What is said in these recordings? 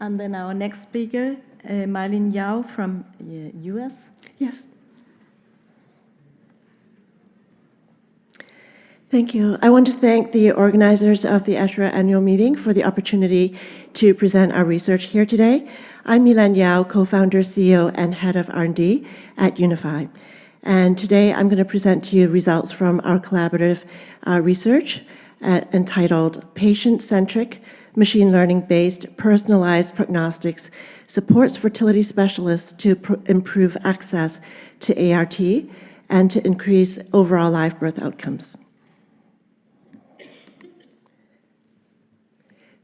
And then our next speaker, Mylene Yao from US. Yes. Thank you. I want to thank the organizers of the ESHRE annual meeting for the opportunity to present our research here today. I'm Mylene Yao, co-founder, CEO, and head of R&D at Univfy. And today I'm going to present to you results from our collaborative research entitled Patient-centric, machine learning-based personalized prognostics supports fertility specialists to improve access to ART and to increase overall live birth outcomes.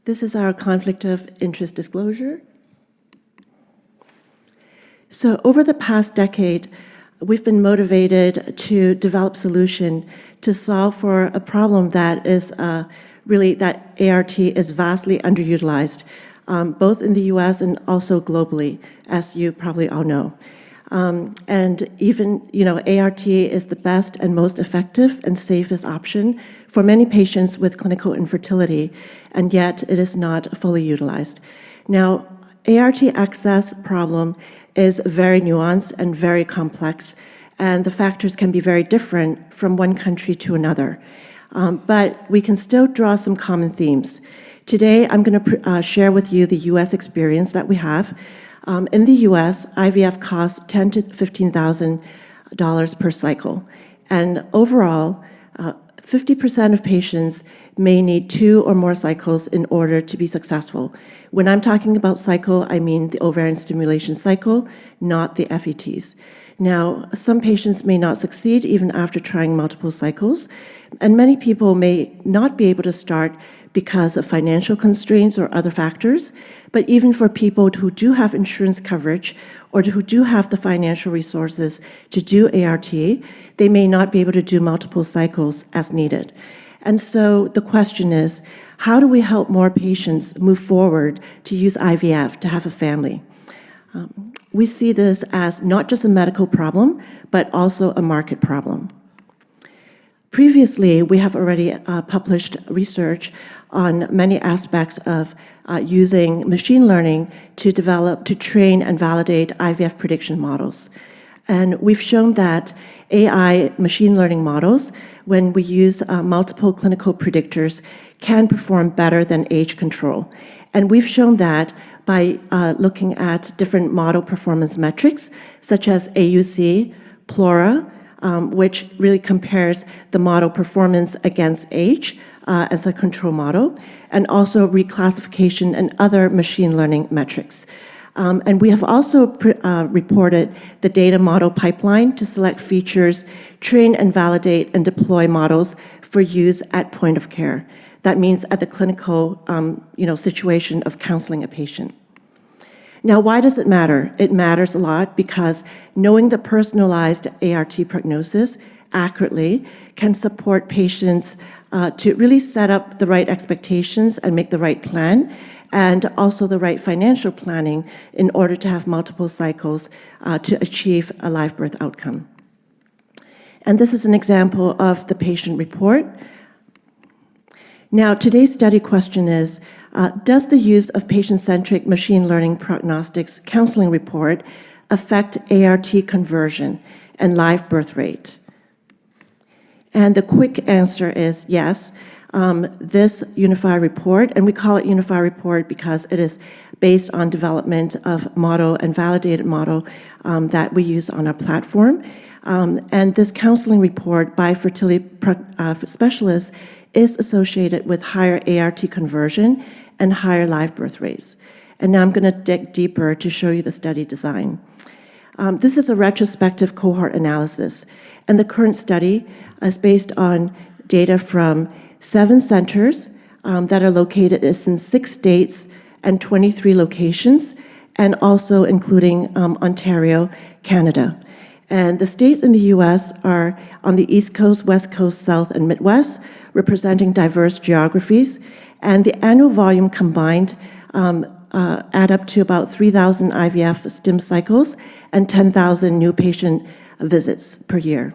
This is our conflict of interest disclosure. So over the past decade, we've been motivated to develop solution to solve for a problem that is really that ART is vastly underutilized, both in the US and also globally, as you probably all know. And even, ART is the best and most effective and safest option for many patients with clinical infertility, and yet it is not fully utilized. Now, ART access problem is very nuanced and very complex, and the factors can be very different from one country to another. But we can still draw some common themes. Today, I'm going to share with you the US experience that we have. In the US, IVF costs $10,000 to $15,000 per cycle. And overall, 50% of patients may need 2 or more cycles in order to be successful. When I'm talking about cycle, I mean the ovarian stimulation cycle, not the FETs. Now, some patients may not succeed even after trying multiple cycles, and many people may not be able to start because of financial constraints or other factors. But even for people who do have insurance coverage or who do have the financial resources to do ART, they may not be able to do multiple cycles as needed. And so the question is, how do we help more patients move forward to use IVF to have a family? We see this as not just a medical problem, but also a market problem. Previously, we have already published research on many aspects of using machine learning to develop, to train and validate IVF prediction models. And we've shown that AI machine learning models, when we use multiple clinical predictors, can perform better than age control. And we've shown that by looking at different model performance metrics, such as AUC, PLORA, which really compares the model performance against age as a control model, and also reclassification and other machine learning metrics. And we have also reported the data model pipeline to select features, train and validate and deploy models for use at point of care. That means at the clinical situation of counseling a patient. Now, why does it matter? It matters a lot because knowing the personalized ART prognosis accurately can support patients to really set up the right expectations and make the right plan, and also the right financial planning in order to have multiple cycles to achieve a live birth outcome. And this is an example of the patient report. Now, today's study question is, does the use of patient-centric machine learning prognostics counseling report affect ART conversion and live birth rate? And the quick answer is yes. This Univfy report, and we call it Univfy report because it is based on development of model and validated model that we use on our platform. And this counseling report by fertility specialists is associated with higher ART conversion and higher live birth rates. And now I'm going to dig deeper to show you the study design. This is a retrospective cohort analysis, and the current study is based on data from 7 centers that are located in 6 states and 23 locations, and also including Ontario, Canada. And the states in the US are on the East Coast, West Coast, South, and Midwest, representing diverse geographies. And the annual volume combined add up to about 3,000 IVF stim cycles and 10,000 new patient visits per year.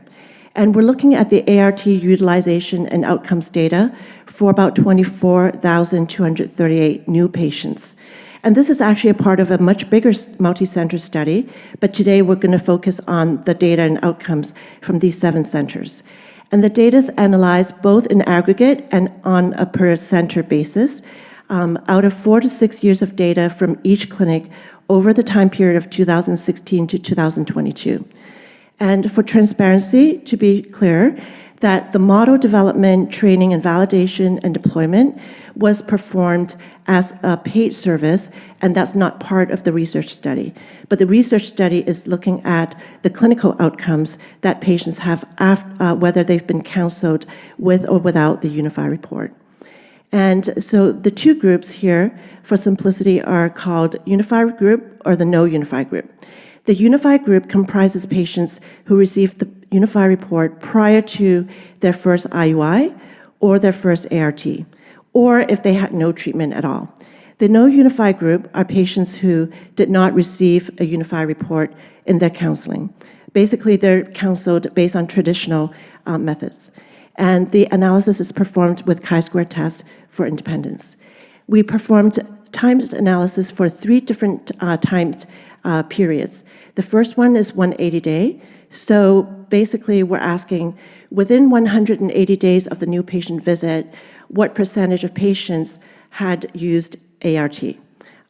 And we're looking at the ART utilization and outcomes data for about 24,238 new patients. And this is actually a part of a much bigger multi-center study, but today we're going to focus on the data and outcomes from these 7 centers. And the data is analyzed both in aggregate and on a per-center basis out of 4 to 6 years of data from each clinic over the time period of 2016 to 2022. And for transparency, to be clear, that the model development, training, and validation and deployment was performed as a paid service, and that's not part of the research study. But the research study is looking at the clinical outcomes that patients have, whether they've been counseled with or without the Univfy report. And so the 2 groups here, for simplicity, are called Univfy group or the no Univfy group. The Univfy group comprises patients who received the Univfy report prior to their first IUI or their first ART, or if they had no treatment at all. The no Univfy group are patients who did not receive a Univfy report in their counseling. Basically, they're counseled based on traditional methods. And the analysis is performed with chi-square tests for independence. We performed timed analysis for 3 different timed periods. The first one is 180-day. So basically, we're asking, within 180 days of the new patient visit, what percentage of patients had used ART?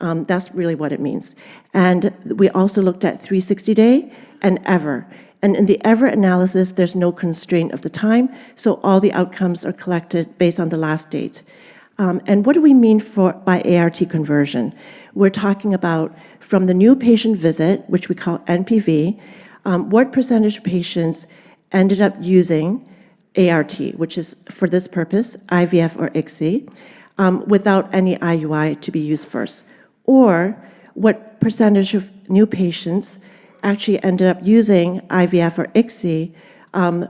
That's really what it means. And we also looked at 360-day and ever. And in the ever analysis, there's no constraint of the time, so all the outcomes are collected based on the last date. And what do we mean by ART conversion? We're talking about from the new patient visit, which we call NPV, what percentage of patients ended up using ART, which is, for this purpose, IVF or ICSI, without any IUI to be used first. Or what percentage of new patients actually ended up using IVF or ICSI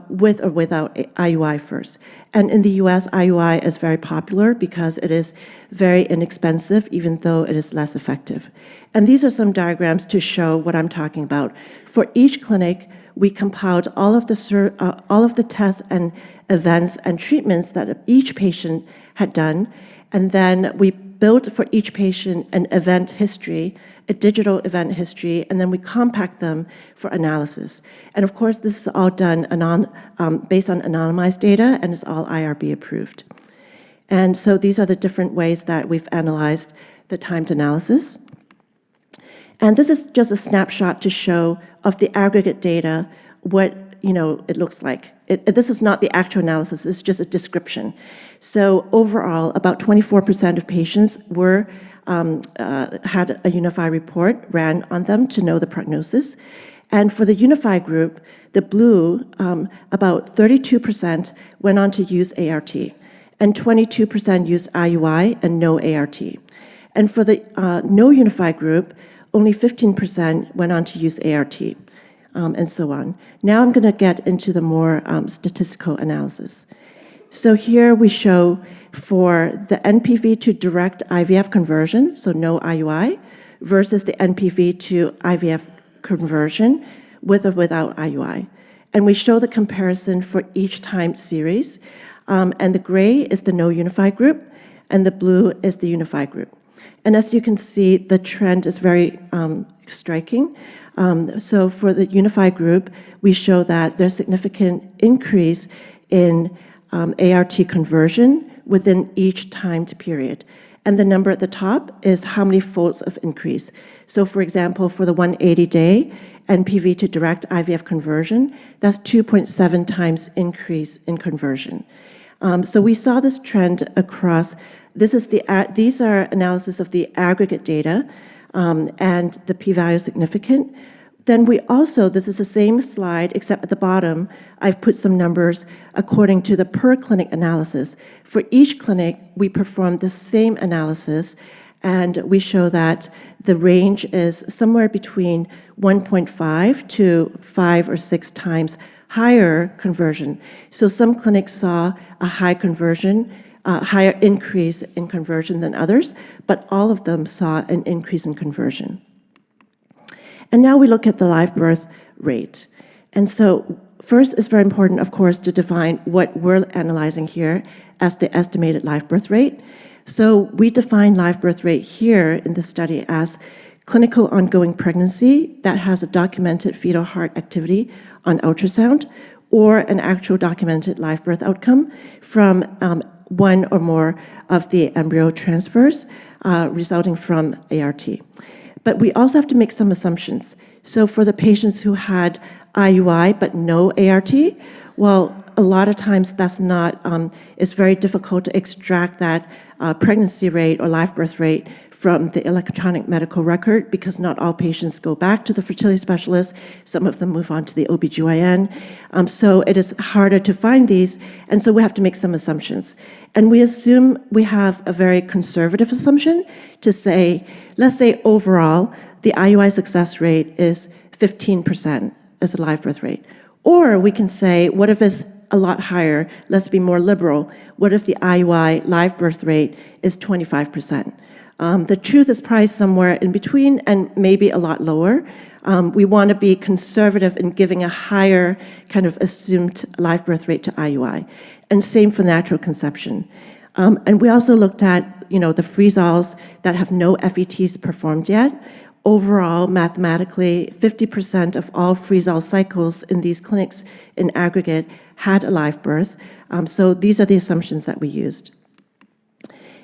with or without IUI first. And in the US, IUI is very popular because it is very inexpensive, even though it is less effective. And these are some diagrams to show what I'm talking about. For each clinic, we compiled all of the tests and events and treatments that each patient had done, and then we built for each patient an event history, a digital event history, and then we compact them for analysis. And of course, this is all done based on anonymized data, and it's all IRB approved. And so these are the different ways that we've analyzed the timed analysis. And this is just a snapshot to show of the aggregate data what it looks like. This is not the actual analysis, this is just a description. So overall, about 24% of patients had a Univfy report ran on them to know the prognosis. And for the Univfy group, the blue, about 32% went on to use ART, and 22% used IUI and no ART. And for the no Univfy group, only 15% went on to use ART, and so on. Now I'm going to get into the more statistical analysis. So here we show for the NPV to direct IVF conversion, so no IUI, versus the NPV to IVF conversion with or without IUI. And we show the comparison for each time series. And the gray is the no Univfy group, and the blue is the Univfy group. And as you can see, the trend is very striking. So for the Univfy group, we show that there's significant increase in ART conversion within each timed period. And the number at the top is how many folds of increase. So for example, for the 180-day NPV to direct IVF conversion, that's 2.7 times increase in conversion. So we saw this trend across. These are analysis of the aggregate data, and the p-value is significant. Then we also, this is the same slide, except at the bottom, I've put some numbers according to the per clinic analysis. For each clinic, we perform the same analysis, and we show that the range is somewhere between 1.5 to 5 or 6 times higher conversion. So some clinics saw a high conversion, higher increase in conversion than others, but all of them saw an increase in conversion. And now we look at the live birth rate. And so first, it's very important, of course, to define what we're analyzing here as the estimated live birth rate. So we define live birth rate here in this study as clinical ongoing pregnancy that has a documented fetal heart activity on ultrasound or an actual documented live birth outcome from one or more of the embryo transfers resulting from ART. But we also have to make some assumptions. So for the patients who had IUI but no ART, well, a lot of times that's not, it's very difficult to extract that pregnancy rate or live birth rate from the electronic medical record because not all patients go back to the fertility specialist. Some of them move on to the OBGYN. So it is harder to find these, and so we have to make some assumptions. And we assume we have a very conservative assumption to say, let's say overall, the IUI success rate is 15% as a live birth rate. Or we can say, what if it's a lot higher? Let's be more liberal. What if the IUI live birth rate is 25%? The truth is probably somewhere in between and maybe a lot lower. We want to be conservative in giving a higher kind of assumed live birth rate to IUI. And same for natural conception. And we also looked at, the freeze-alls that have no FETs performed yet. Overall, mathematically, 50% of all freeze-all cycles in these clinics in aggregate had a live birth. So these are the assumptions that we used.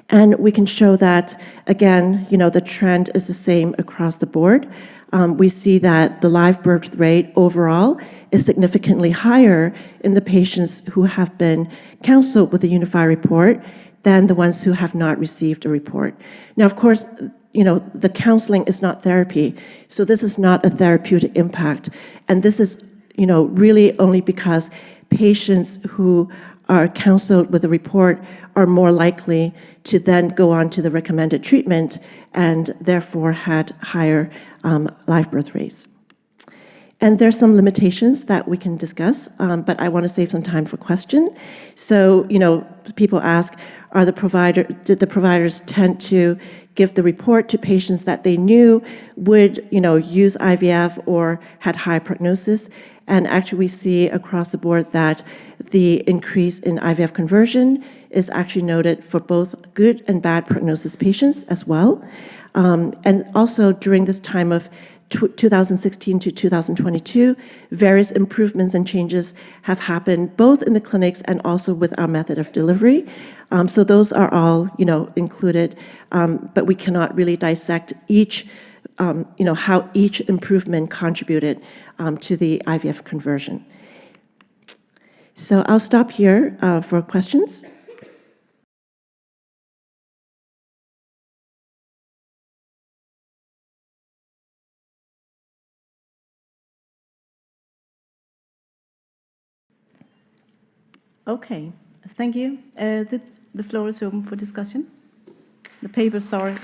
And we can show that, again, the trend is the same across the board. We see that the live birth rate overall is significantly higher in the patients who have been counseled with the Univfy report than the ones who have not received a report. Now, of course, the counseling is not therapy, so this is not a therapeutic impact. And this is, really only because patients who are counseled with a report are more likely to then go on to the recommended treatment and therefore had higher live birth rates. And there's some limitations that we can discuss, but I want to save some time for question. So, people ask, did the providers tend to give the report to patients that they knew would, use IVF or had high prognosis? And actually we see across the board that the increase in IVF conversion is actually noted for both good and bad prognosis patients as well. And also during this time of 2016 to 2022, various improvements and changes have happened both in the clinics and also with our method of delivery. So those are all, included, but we cannot really dissect each, how each improvement contributed to the IVF conversion. So I'll stop here for questions. Okay, thank you. The floor is open for discussion. The paper, sorry.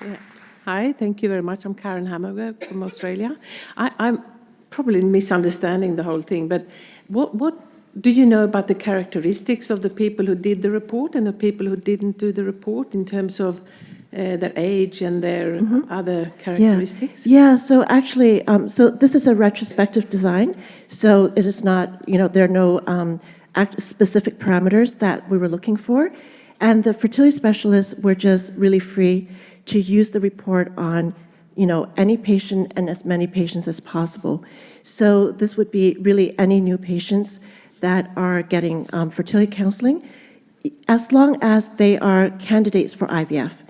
Yeah. Hi, thank you very much. I'm Karen Hammerberg from Australia. I'm probably misunderstanding the whole thing, but what do you know about the characteristics of the people who did the report and the people who didn't do the report in terms of their age and their other characteristics? Yeah, so actually, so this is a retrospective design. So it is not, there are no specific parameters that we were looking for. And the fertility specialists were just really free to use the report on, any patient and as many patients as possible. So this would be really any new patients that are getting fertility counseling, as long as they are candidates for IVF.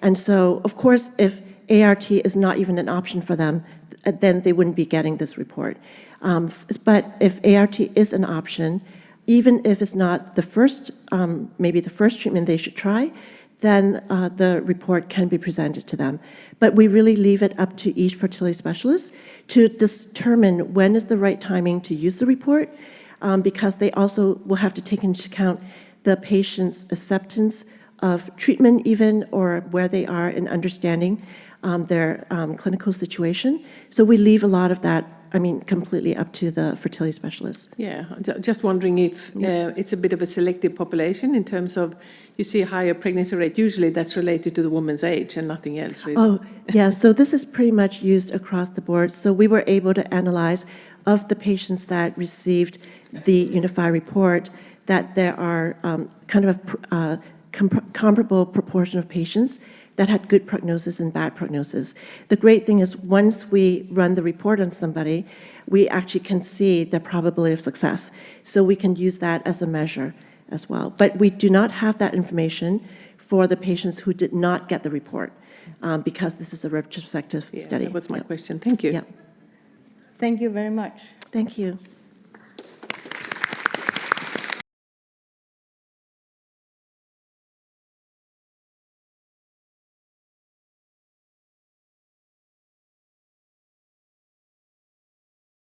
And so, of course, if ART is not even an option for them, then they wouldn't be getting this report. But if ART is an option, even if it's not the first, maybe the first treatment they should try, then the report can be presented to them. But we really leave it up to each fertility specialist to determine when is the right timing to use the report, because they also will have to take into account the patient's acceptance of treatment even, or where they are in understanding their clinical situation. So we leave a lot of that completely up to the fertility specialist. Yeah, just wondering if it's a bit of a selective population in terms of you see a higher pregnancy rate. Usually that's related to the woman's age and nothing else, really. Oh, yeah, so this is pretty much used across the board. So we were able to analyze of the patients that received the Univfy report that there are kind of a comparable proportion of patients that had good prognosis and bad prognosis. The great thing is once we run the report on somebody, we actually can see the probability of success. So we can use that as a measure as well. But we do not have that information for the patients who did not get the report because this is a retrospective study. That was my question. Thank you. Yeah. Thank you very much. Thank you.